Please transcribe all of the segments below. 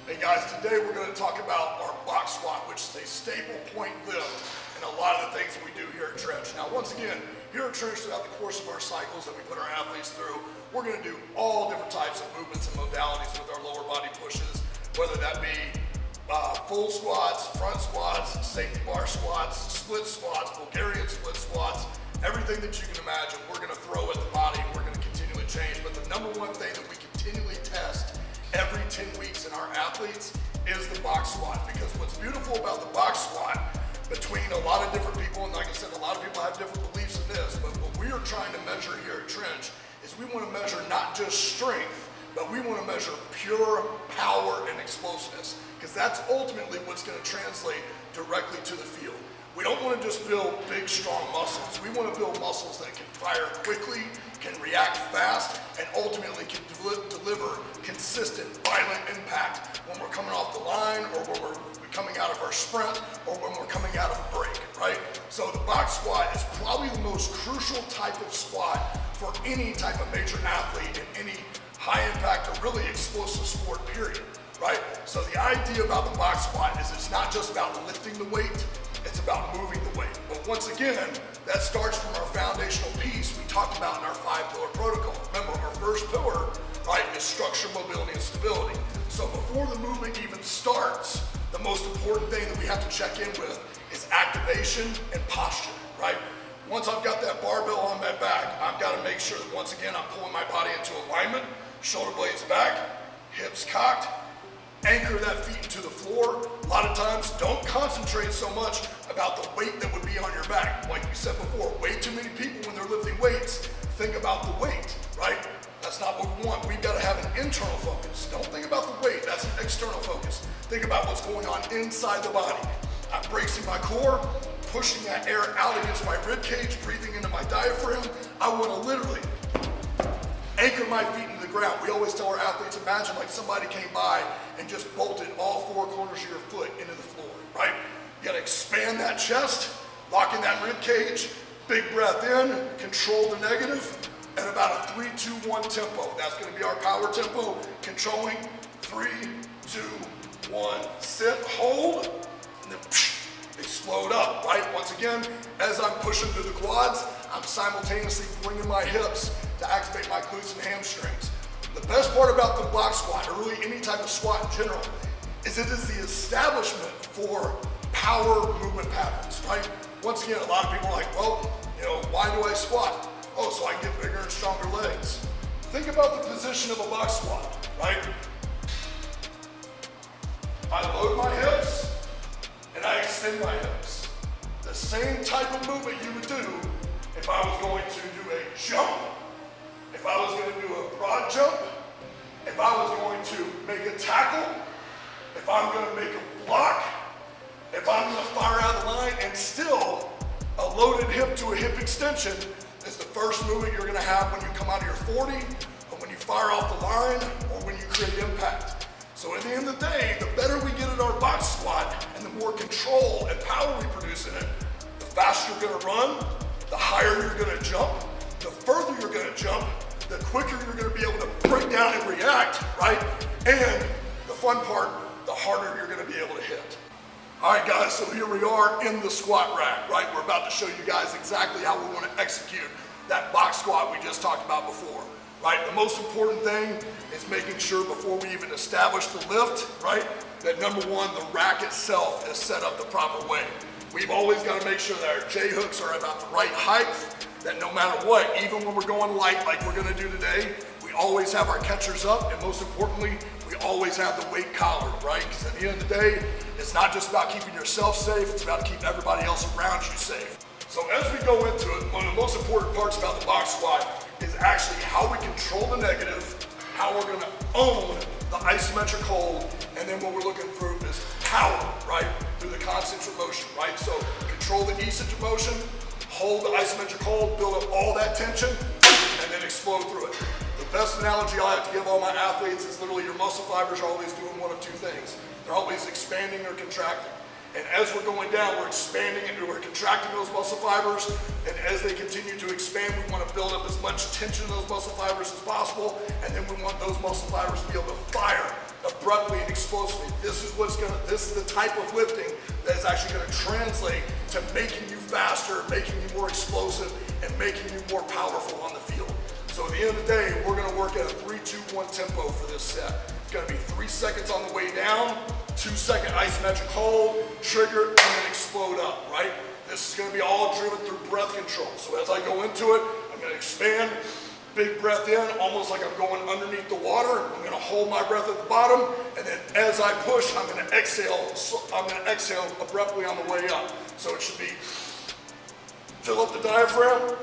Hey guys, today we're going to talk about our box squat, which is a staple point lift in a lot of the things that we do here at Trench. Now once again, here at Trench, throughout the course of our cycles that we put our athletes through, we're going to do all different types of movements and modalities with our lower body pushes, whether that be full squats, front squats, safety bar squats, split squats, Bulgarian split squats, everything that you can imagine we're going to throw at the body and we're going to continually change. But the number one thing that we continually test every 10 weeks in our athletes is the box squat, because what's beautiful about the box squat between a lot of different people, and like I said, a lot of people have different beliefs in this, but what we are trying to measure here at Trench is we want to measure not just strength, but we want to measure pure power and explosiveness, because that's ultimately what's going to translate directly to the field. We don't want to just build big, strong muscles. We want to build muscles that can fire quickly, can react fast, and ultimately can deliver consistent, violent impact when we're coming off the line, or when we're coming out of our sprint, or when we're coming out of a break, right? So the box squat is probably the most crucial type of squat for any type of major athlete in any high impact or really explosive sport, period, right? So the idea about the box squat is it's not just about lifting the weight, it's about moving the weight. But once again, that starts from our foundational piece we talked about in our 5-pillar protocol. Remember, our first pillar, right, is structure, mobility, and stability. So before the movement even starts, the most important thing that we have to check in with is activation and posture, right? Once I've got that barbell on my back, I've got to make sure that once again I'm pulling my body into alignment, shoulder blades back, hips cocked, anchor that feet into the floor. A lot of times, don't concentrate so much about the weight that would be on your back. Like we said before, way too many people when they're lifting weights think about the weight, right? That's not what we want. We've got to have an internal focus. Don't think about the weight, that's an external focus. Think about what's going on inside the body. I'm bracing my core, pushing that air out against my rib cage, breathing into my diaphragm. I want to literally anchor my feet into the ground. We always tell our athletes, imagine like somebody came by and just bolted all 4 corners of your foot into the floor, right? You gotta expand that chest, lock in that rib cage, big breath in, control the negative, at about a 3-2-1 tempo. That's gonna be our power tempo, controlling 3, 2, 1, sit, hold, and then explode up, right? Once again, as I'm pushing through the quads, I'm simultaneously bringing my hips to activate my glutes and hamstrings. The best part about the box squat, or really any type of squat in general, is it is the establishment for power movement patterns, right? Once again, a lot of people are like, well, why do I squat? Oh, so I can get bigger and stronger legs. Think about the position of a box squat, right? I load my hips and I extend my hips. The same type of movement you would do if I was going to do a jump, if I was going to do a broad jump, if I was going to make a tackle, if I'm going to make a block, if I'm going to fire out of the line, and still a loaded hip to a hip extension is the first movement you're going to have when you come out of your 40, or when you fire off the line, or when you create impact. So at the end of the day, the better we get at our box squat and the more control and power we produce in it, the faster you're going to run, the higher you're going to jump, the further you're going to jump, the quicker you're going to be able to break down and react, right? And the fun part, the harder you're going to be able to hit. All right, guys, so here we are in the squat rack, right? We're about to show you guys exactly how we want to execute that box squat we just talked about before, right? The most important thing is making sure before we even establish the lift, right, that number one, the rack itself is set up the proper way. We've always got to make sure that our J hooks are about the right height, that no matter what, even when we're going light like we're going to do today, we always have our catchers up, and most importantly, we always have the weight collared, right? Because at the end of the day, it's not just about keeping yourself safe, it's about keeping everybody else around you safe. So as we go into it, one of the most important parts about the box squat is actually how we control the negative, how we're going to own the isometric hold, and then what we're looking for is power, right? Through the concentric motion, right? So control the eccentric motion, hold the isometric hold, build up all that tension, and then explode through it. The best analogy I like to give all my athletes is literally your muscle fibers are always doing one of two things. They're always expanding or contracting. And as we're going down, we're expanding and we're contracting those muscle fibers. And as they continue to expand, we want to build up as much tension in those muscle fibers as possible. And then we want those muscle fibers to be able to fire abruptly and explosively. This is the type of lifting that is actually gonna translate to making you faster, making you more explosive, and making you more powerful on the field. So at the end of the day, we're gonna work at a 3-2-1 tempo for this set. It's gonna be 3 seconds on the way down, 2-second isometric hold, trigger, and then explode up, right? This is gonna be all driven through breath control. So as I go into it, I'm gonna expand, big breath in, almost like I'm going underneath the water. I'm gonna hold my breath at the bottom, and then as I push, I'm gonna exhale. I'm gonna exhale abruptly on the way up. So it should be, fill up the diaphragm,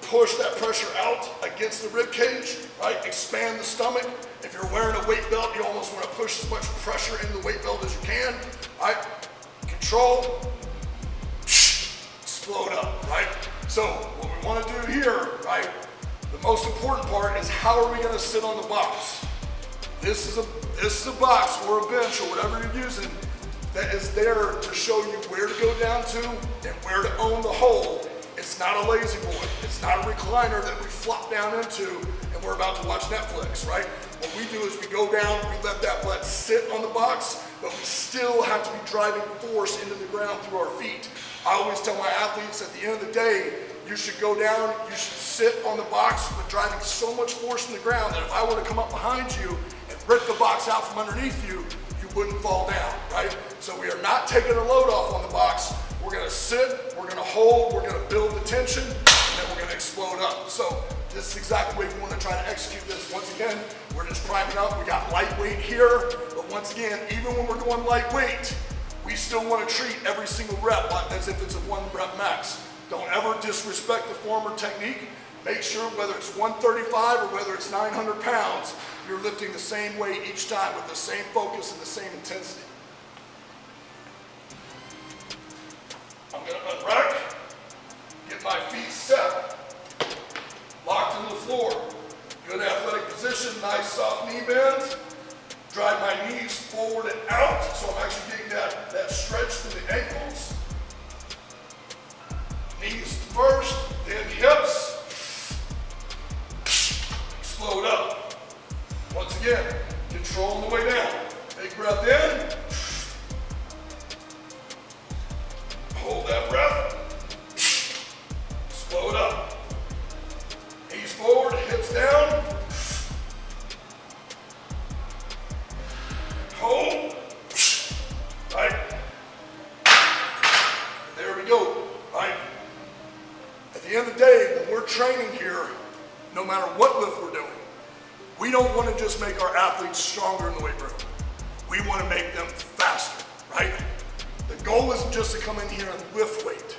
push that pressure out against the rib cage, right? Expand the stomach. If you're wearing a weight belt, you almost want to push as much pressure into the weight belt as you can, right? Control, explode up, right? So what we want to do here, right? The most important part is how are we going to sit on the box? This is a box or a bench or whatever you're using that is there to show you where to go down to and where to own the hold. It's not a lazy boy. It's not a recliner that we flop down into and we're about to watch Netflix, right? What we do is we go down, we let that butt sit on the box, but we still have to be driving force into the ground through our feet. I always tell my athletes at the end of the day, you should go down, you should sit on the box, but driving so much force in the ground that if I were to come up behind you and rip the box out from underneath you, you wouldn't fall down, right? So we are not taking a load off on the box. We're gonna sit, we're gonna hold, we're gonna build the tension, and then we're gonna explode up. So this is exactly the way we wanna try to execute this. Once again, we're just priming up. We got lightweight here, but once again, even when we're going lightweight, we still wanna treat every single rep as if it's a 1 rep max. Don't ever disrespect the form or technique. Make sure whether it's 135 or whether it's 900 pounds, you're lifting the same weight each time with the same focus and the same intensity. I'm gonna unrack, get my feet set, locked into the floor. Good athletic position, nice soft knee bend. Drive my knees forward and out, so I'm actually getting that stretch through the ankles. Knees first, then hips. Explode up. Once again, control on the way down. Big breath in. Hold that breath. Explode up. Knees forward, hips down. Hold. Right. There we go. Right. At the end of the day, when we're training here, no matter what lift we're doing, we don't want to just make our athletes stronger in the weight room. We want to make them faster, right? The goal isn't just to come in here and lift weight.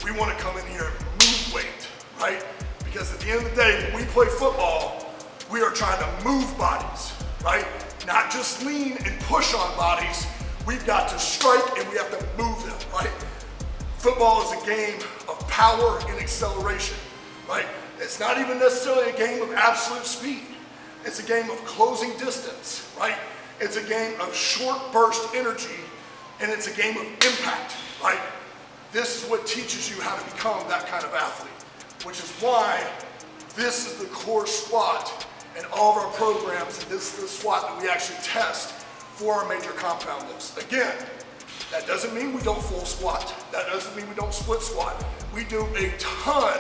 We want to come in here and move weight, right? Because at the end of the day, when we play football, we are trying to move bodies, right? Not just lean and push on bodies. We've got to strike and we have to move them, right? Football is a game of power and acceleration, right? It's not even necessarily a game of absolute speed. It's a game of closing distance, right? It's a game of short burst energy, and it's a game of impact, right? This is what teaches you how to become that kind of athlete, which is why this is the core squat in all of our programs, and this is the squat that we actually test for our major compound lifts. Again, that doesn't mean we don't full squat. That doesn't mean we don't split squat. We do a ton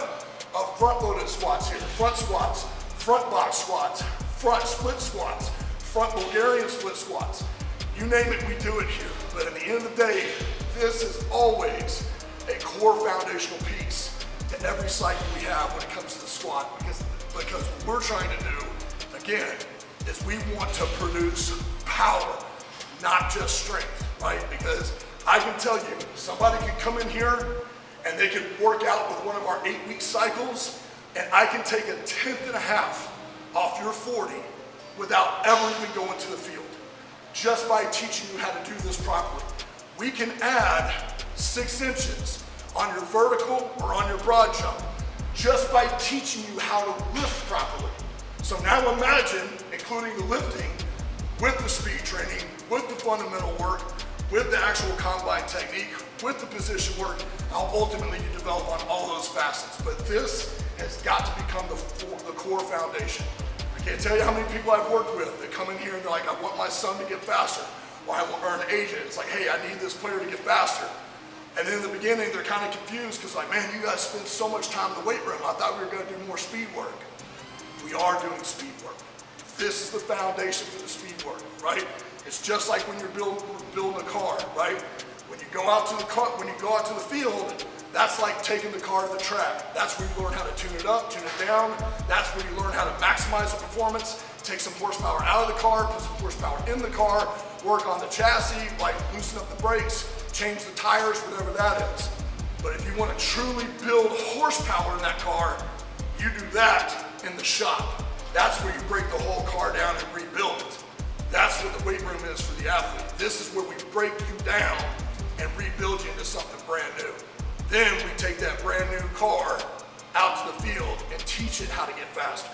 of front-loaded squats here. Front squats, front box squats, front split squats, front Bulgarian split squats. You name it, we do it here. But at the end of the day, this is always a core foundational piece to every cycle we have when it comes to the squat, because what we're trying to do, again, is we want to produce power, not just strength, right? Because I can tell you, somebody can come in here and they can work out with one of our 8-week cycles, and I can take a 1/10 and a half off your 40 without ever even going to the field, just by teaching you how to do this properly. We can add 6 inches on your vertical or on your broad jump, just by teaching you how to lift properly. So now imagine including the lifting with the speed training, with the fundamental work, with the actual combine technique, with the position work, how ultimately you develop on all those facets. But this has got to become the core foundation. Can't tell you how many people I've worked with that come in here and they're like, I want my son to get faster. Or an agent. It's like, hey, I need this player to get faster. And then in the beginning, they're kind of confused because like, man, you guys spend so much time in the weight room. I thought we were going to do more speed work. We are doing speed work. This is the foundation for the speed work, right? It's just like when you're building a car, right? When you go out to the field, that's like taking the car to the track. That's where you learn how to tune it up, tune it down. That's where you learn how to maximize the performance, take some horsepower out of the car, put some horsepower in the car, work on the chassis, like loosen up the brakes, change the tires, whatever that is. But if you want to truly build horsepower in that car, you do that in the shop. That's where you break the whole car down and rebuild it. That's what the weight room is for the athlete. This is where we break you down and rebuild you into something brand new. Then we take that brand new car out to the field and teach it how to get faster.